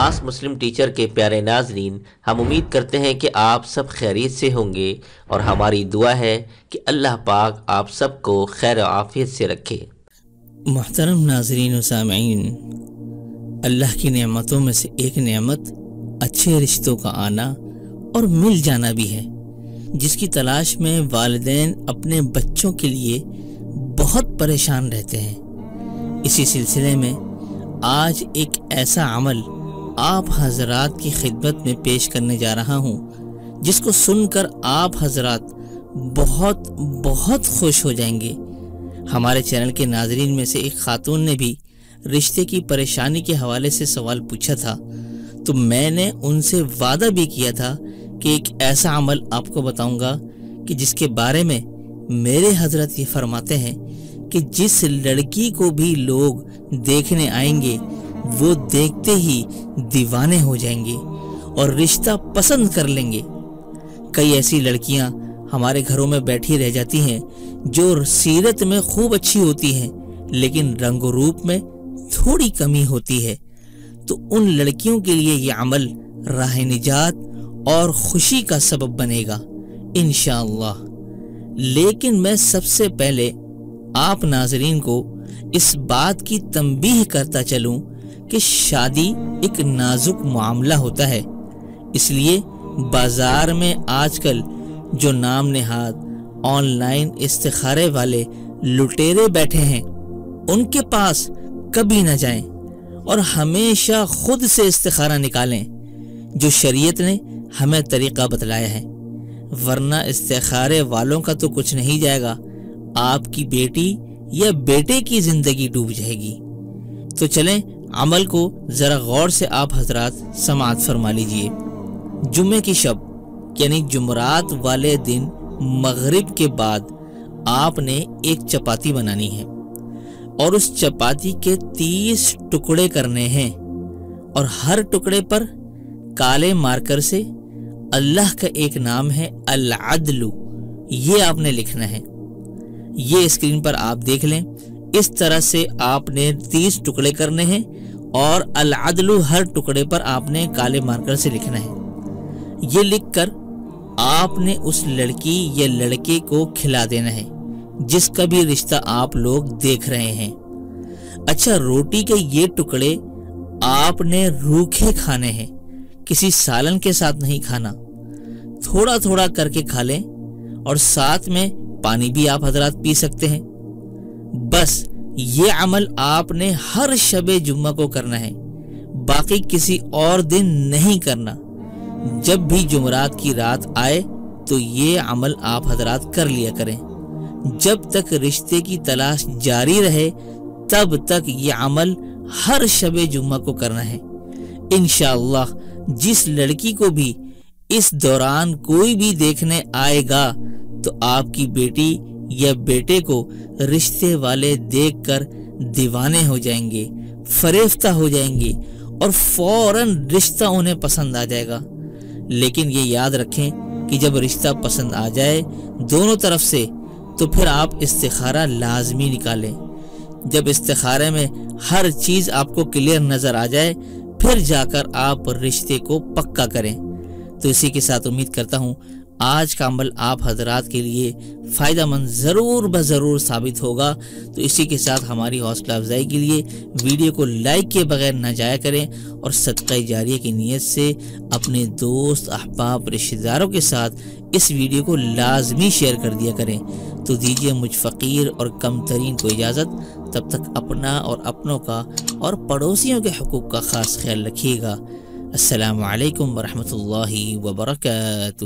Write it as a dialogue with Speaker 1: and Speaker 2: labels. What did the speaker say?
Speaker 1: آس مسلم teacher کے پیارے ناظرین، ہم امید کرتے ہیں کہ آپ سب خیریت سے ہوں گے، اور ہماری دعا ہے کہ اللہ پاک آپ سب کو خیر و عافیت سے رکھے۔
Speaker 2: محترم ناظرین و سامعین، اللہ کی نعمتوں میں سے ایک نعمت اچھے رشتوں کا آنا اور مل جانا بھی ہے، جس کی تلاش میں والدین اپنے بچوں کے لیے بہت پریشان رہتے ہیں۔ اسی سلسلے میں آج ایک ایسا عمل آپ حضرات کی خدمت میں پیش کرنے جا رہا ہوں، جس کو سن کر آپ حضرات بہت بہت خوش ہو جائیں گے۔ ہمارے چینل کے ناظرین میں سے ایک خاتون نے بھی رشتے کی پریشانی کے حوالے سے سوال پوچھا تھا، تو میں نے ان سے وعدہ بھی کیا تھا کہ ایک ایسا عمل آپ کو بتاؤں گا کہ جس کے بارے میں میرے حضرت یہ فرماتے ہیں کہ جس لڑکی کو بھی لوگ دیکھنے آئیں گے وہ دیکھتے ہی دیوانے ہو جائیں گے اور رشتہ پسند کر لیں گے۔ کئی ایسی لڑکیاں ہمارے گھروں میں بیٹھی رہ جاتی ہیں جو سیرت میں خوب اچھی ہوتی ہیں، لیکن رنگ و روپ میں تھوڑی کمی ہوتی ہے، تو ان لڑکیوں کے لیے یہ عمل راہ نجات اور خوشی کا سبب بنے گا انشاءاللہ۔ لیکن میں سب سے پہلے آپ ناظرین کو اس بات کی تنبیہ کرتا چلوں کہ شادی ایک نازک معاملہ ہوتا ہے، اس لیے بازار میں آج کل جو نام نہاد آن لائن استخارے والے لٹیرے بیٹھے ہیں، ان کے پاس کبھی نہ جائیں اور ہمیشہ خود سے استخارہ نکالیں جو شریعت نے ہمیں طریقہ بتلایا ہے، ورنہ استخارے والوں کا تو کچھ نہیں جائے گا، آپ کی بیٹی یا بیٹے کی زندگی ڈوب جائے گی۔ تو چلیں عمل کو ذرا غور سے آپ حضرات سماعت فرما لیجئے۔ جمعے کی شب یعنی جمعرات والے دن مغرب کے بعد آپ نے ایک چپاتی بنانی ہے اور اس چپاتی کے 30 ٹکڑے کرنے ہیں، اور ہر ٹکڑے پر کالے مارکر سے اللہ کا ایک نام ہے العدل، یہ آپ نے لکھنا ہے۔ یہ اسکرین پر آپ دیکھ لیں، اس طرح سے آپ نے 30 ٹکڑے کرنے ہیں اور العدل ہر ٹکڑے پر آپ نے کالے مارکر سے لکھنا ہے۔ یہ لکھ کر آپ نے اس لڑکی یا لڑکے کو کھلا دینا ہے جس کا بھی رشتہ آپ لوگ دیکھ رہے ہیں۔ اچھا، روٹی کے یہ ٹکڑے آپ نے روکھے کھانے ہیں، کسی سالن کے ساتھ نہیں کھانا، تھوڑا تھوڑا کر کے کھا لیں، اور ساتھ میں پانی بھی آپ حضرات پی سکتے ہیں۔ بس یہ عمل آپ نے ہر شب جمعہ کو کرنا ہے، باقی کسی اور دن نہیں کرنا۔ جب بھی جمعرات کی رات آئے تو یہ عمل آپ حضرات کر لیا کریں، جب تک رشتے کی تلاش جاری رہے تب تک یہ عمل ہر شب جمعہ کو کرنا ہے انشاءاللہ۔ جس لڑکی کو بھی اس دوران کوئی بھی دیکھنے آئے گا تو آپ کی بیٹی یا بیٹے کو رشتے والے دیکھ کر دیوانے ہو جائیں گے، فریفتہ ہو جائیں گے، اور فوراً رشتہ انہیں پسند آ جائے گا۔ لیکن یہ یاد رکھیں کہ جب رشتہ پسند آ جائے دونوں طرف سے تو پھر آپ استخارہ لازمی نکالیں۔ جب استخارے میں ہر چیز آپ کو کلیئر نظر آ جائے پھر جا کر آپ رشتے کو پکا کریں۔ تو اسی کے ساتھ امید کرتا ہوں آج کا عمل آپ حضرات کے لیے فائدہ مند ضرور بضرور ثابت ہوگا۔ تو اسی کے ساتھ ہماری حوصلہ افزائی کے لیے ویڈیو کو لائک کے بغیر نہ جایا کریں، اور صدقہ جاریہ کی نیت سے اپنے دوست احباب رشتہ داروں کے ساتھ اس ویڈیو کو لازمی شیئر کر دیا کریں۔ تو دیجیے مجھ فقیر اور کم ترین کو اجازت، تب تک اپنا اور اپنوں کا اور پڑوسیوں کے حقوق کا خاص خیال رکھیے گا۔ السلام علیکم ورحمۃ اللہ وبرکاتہ۔